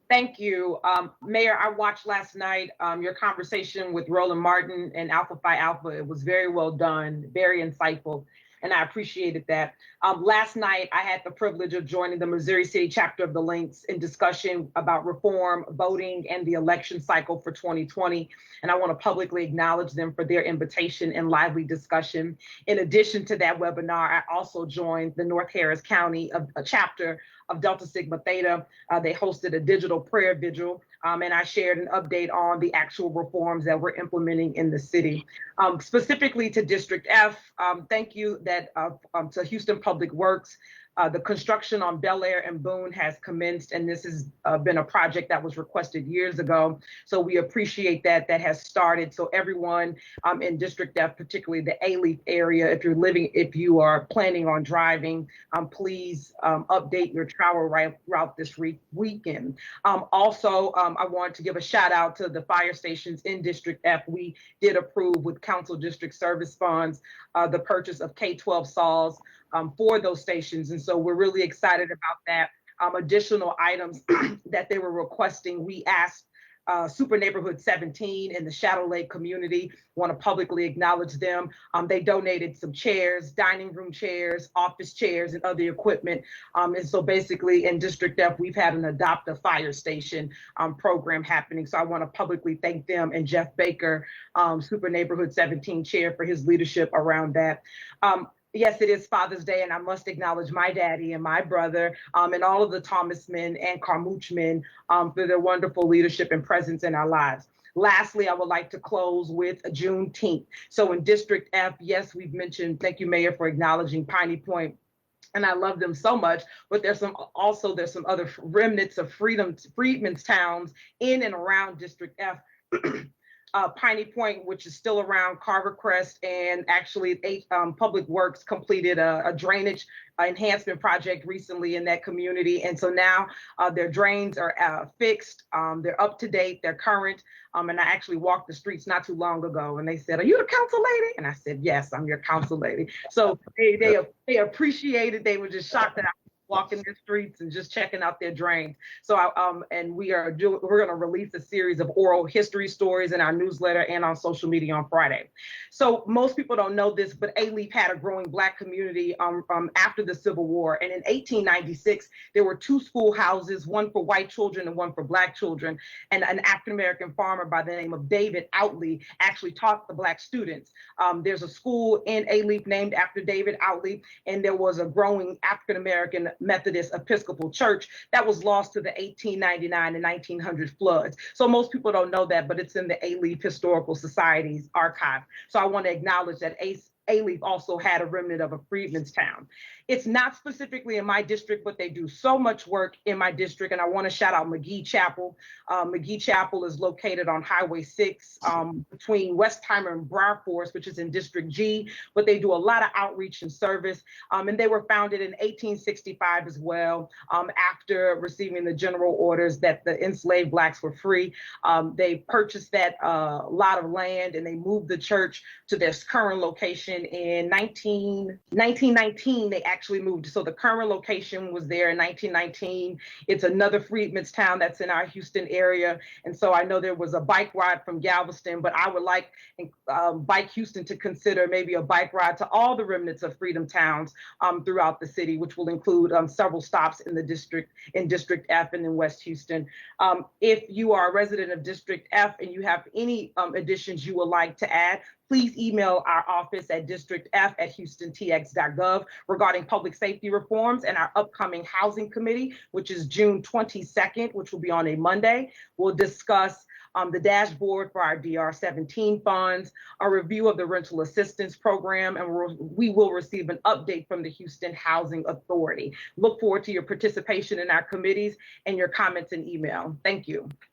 Thank you. Mayor, I watched last night your conversation with Roland Martin and Alpha Phi Alpha. It was very well done, very insightful, and I appreciated that. Last night, I had the privilege of joining the Missouri City chapter of the Links in discussion about reform, voting, and the election cycle for 2020. And I want to publicly acknowledge them for their invitation and lively discussion. In addition to that webinar, I also joined the North Harris County a chapter of Delta Sigma Theta. They hosted a digital prayer vigil, and I shared an update on the actual reforms that we're implementing in the city. Specifically to District F, thank you to Houston Public Works. The construction on Bel Air and Boone has commenced, and this has been a project that was requested years ago. So we appreciate that has started. So everyone in District F, particularly the Alief area, if you are planning on driving, please update your travel route this weekend. Also, I want to give a shout out to the fire stations in District F. We did approve with Council District Service Funds the purchase of K-12 saws for those stations. And so we're really excited about that. Additional items that they were requesting, we asked Super Neighborhood 17 in the Shadow Lake community, want to publicly acknowledge them. They donated some chairs, dining room chairs, office chairs, and other equipment. And so basically in District F, we've had an Adopt a Fire Station program happening. So I want to publicly thank them and Jeff Baker, Super Neighborhood 17 chair, for his leadership around that. Yes, it is Father's Day, and I must acknowledge my daddy and my brother and all of the Thomas men and Carmouche men for their wonderful leadership and presence in our lives. Lastly, I would like to close with Juneteenth. So in District F, yes, we've mentioned, thank you, Mayor, for acknowledging Piney Point. And I love them so much, but there's some other remnants of freedmen's towns in and around District F. Piney Point, which is still around Carver Crest, and actually Public Works completed a drainage enhancement project recently in that community. And so now their drains are fixed, they're up to date, they're current. And I actually walked the streets not too long ago, and they said, "Are you the council lady?" And I said, "Yes, I'm your council lady." So they appreciated. They were just shocked that I walking the streets and just checking out their drains. So we're going to release a series of oral history stories in our newsletter and on social media on Friday. So most people don't know this, but Alief had a growing Black community after the Civil War. And in 1896, there were two schoolhouses, one for white children and one for Black children. And an African-American farmer by the name of David Outley actually taught the Black students. There's a school in Alief named after David Outley, and there was a growing African-American Methodist Episcopal Church that was lost to the 1899 and 1900 floods. So most people don't know that, but it's in the Alief Historical Society's archive. So I want to acknowledge that Alief also had a remnant of a freedmen's town. It's not specifically in my district, but they do so much work in my district. And I want to shout out McGee Chapel. McGee Chapel is located on Highway 6 between Westheimer and Briar Forest, which is in District G, but they do a lot of outreach and service. And they were founded in 1865 as well, after receiving the general orders that the enslaved Blacks were free. They purchased that lot of land and they moved the church to their current location in 1919. They actually moved. So the current location was there in 1919. It's another freedmen's town that's in our Houston area. And so I know there was a bike ride from Galveston, but I would like Bike Houston to consider maybe a bike ride to all the remnants of freedom towns throughout the city, which will include several stops in District F and in West Houston. If you are a resident of District F and you have any additions you would like to add, please email our office at districtf@houstontx.gov regarding public safety reforms and our upcoming housing committee, which is June 22nd, which will be on a Monday. We'll discuss the dashboard for our DR-17 funds, a review of the rental assistance program, and we will receive an update from the Houston Housing Authority. Look forward to your participation in our committees and your comments and email. Thank you.